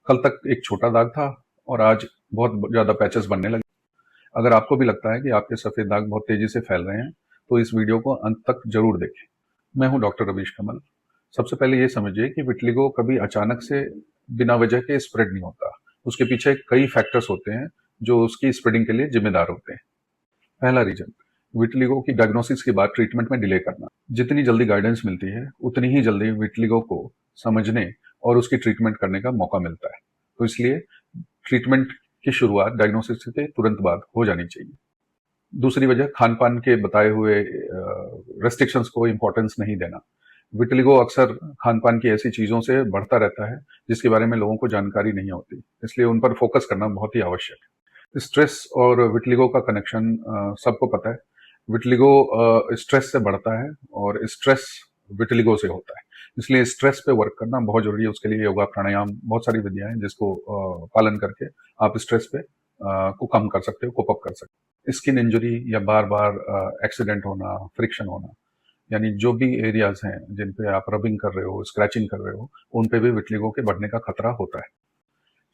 कल तक एक छोटा दाग था और आज बहुत ज़्यादा पैचेस बनने लगे। अगर आपको भी लगता है कि आपके सफ़ेद दाग बहुत तेज़ी से फैल रहे हैं, तो इस वीडियो को अंत तक ज़रूर देखें। मैं हूं डॉक्टर रवीश कमल। सबसे पहले ये समझिए कि विटिलिगो कभी अचानक से बिना वजह के स्प्रेड नहीं होता। उसके पीछे कई फैक्टर्स होते हैं जो उसकी स्प्रेडिंग के लिए जिम्मेदार होते हैं। पहला रीजन, विटिलिगो की डायग्नोसिस के बाद ट्रीटमेंट में डिले करना। जितनी जल्दी गाइडेंस मिलती है उतनी ही जल्दी विटिलिगो को समझने और उसकी ट्रीटमेंट करने का मौका मिलता है। तो इसलिए ट्रीटमेंट की शुरुआत डायग्नोसिस के तुरंत बाद हो जानी चाहिए। दूसरी वजह, खान पान के बताए हुए रेस्ट्रिक्शंस को इंपॉर्टेंस नहीं देना। विटिलिगो अक्सर खान पान की ऐसी चीज़ों से बढ़ता रहता है जिसके बारे में लोगों को जानकारी नहीं होती, इसलिए उन पर फोकस करना बहुत ही आवश्यक है। स्ट्रेस और विटिलिगो का कनेक्शन सबको पता है। विटिलिगो स्ट्रेस से बढ़ता है और स्ट्रेस विटिलिगो से होता है, इसलिए स्ट्रेस पे वर्क करना बहुत जरूरी है। उसके लिए योगा, प्राणायाम, बहुत सारी विधियां हैं जिसको पालन करके आप स्ट्रेस पे को कम कर सकते हो, कोप अप कर सकते हो। स्किन इंजरी या बार बार एक्सीडेंट होना, फ्रिक्शन होना, यानी जो भी एरियाज हैं जिन पे आप रबिंग कर रहे हो, स्क्रैचिंग कर रहे हो, उन पे भी विटिलिगो के बढ़ने का खतरा होता है।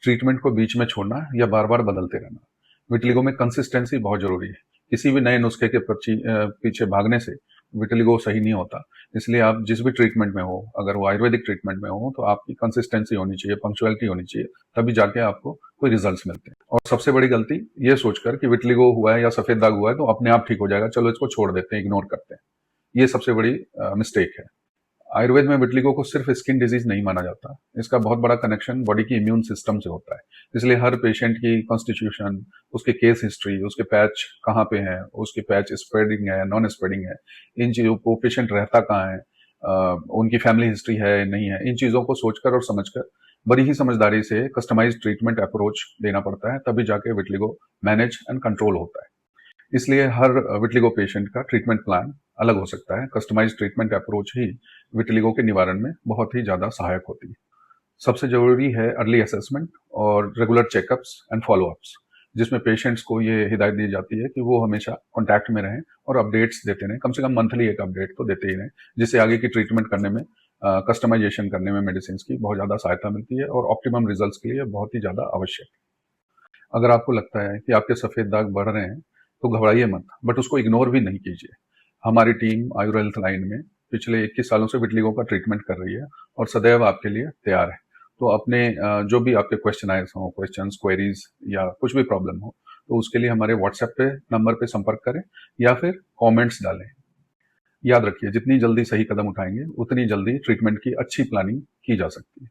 ट्रीटमेंट को बीच में छोड़ना या बार बार बदलते रहना। विटिलिगो में कंसिस्टेंसी बहुत जरूरी है। किसी भी नए नुस्खे के पीछे भागने से विटिलिगो सही नहीं होता। इसलिए आप जिस भी ट्रीटमेंट में हो, अगर वो आयुर्वेदिक ट्रीटमेंट में हो, तो आपकी कंसिस्टेंसी होनी चाहिए, पंक्चुअलिटी होनी चाहिए, तभी जाके आपको कोई रिजल्ट्स मिलते हैं। और सबसे बड़ी गलती ये सोचकर कि विटिलिगो हुआ है या सफेद दाग हुआ है तो अपने आप ठीक हो जाएगा, चलो इसको छोड़ देते हैं, इग्नोर करते हैं, ये सबसे बड़ी मिस्टेक है। आयुर्वेद में विटिलिगो को सिर्फ स्किन डिजीज नहीं माना जाता। इसका बहुत बड़ा कनेक्शन बॉडी की इम्यून सिस्टम से होता है। इसलिए हर पेशेंट की कॉन्स्टिट्यूशन, उसके केस हिस्ट्री, उसके पैच कहाँ पे हैं, उसके पैच स्प्रेडिंग है, नॉन स्प्रेडिंग है, इन चीज़ों को, पेशेंट रहता कहाँ है, उनकी फैमिली हिस्ट्री है नहीं है, इन चीज़ों को सोचकर और समझकर बड़ी ही समझदारी से कस्टमाइज ट्रीटमेंट अप्रोच देना पड़ता है, तभी जाके विटिलिगो मैनेज एंड कंट्रोल होता है। इसलिए हर विटिलिगो पेशेंट का ट्रीटमेंट प्लान अलग हो सकता है। कस्टमाइज ट्रीटमेंट अप्रोच ही विटिलिगो के निवारण में बहुत ही ज़्यादा सहायक होती है। सबसे जरूरी है अर्ली असेसमेंट और रेगुलर चेकअप्स एंड फॉलोअप्स, जिसमें पेशेंट्स को ये हिदायत दी जाती है कि वो हमेशा कॉन्टैक्ट में रहें और अपडेट्स देते रहें, कम से कम मंथली एक अपडेट तो देते ही रहें, जिससे आगे की ट्रीटमेंट करने में, कस्टमाइजेशन करने में मेडिसिन की बहुत ज़्यादा सहायता मिलती है और ऑप्टिमम रिजल्ट्स के लिए बहुत ही ज़्यादा आवश्यक है। अगर आपको लगता है कि आपके सफ़ेद दाग बढ़ रहे हैं तो घबराइए मत, बट उसको इग्नोर भी नहीं कीजिए। हमारी टीम आयुर हेल्थ लाइन में पिछले 21 सालों से विटिलिगो का ट्रीटमेंट कर रही है और सदैव आपके लिए तैयार है। तो अपने जो भी आपके क्वेश्चन आए हों, क्वेश्चंस, क्वेरीज या कुछ भी प्रॉब्लम हो, तो उसके लिए हमारे व्हाट्सएप पे नंबर पे संपर्क करें या फिर कमेंट्स डालें। याद रखिए, जितनी जल्दी सही कदम उठाएंगे उतनी जल्दी ट्रीटमेंट की अच्छी प्लानिंग की जा सकती है।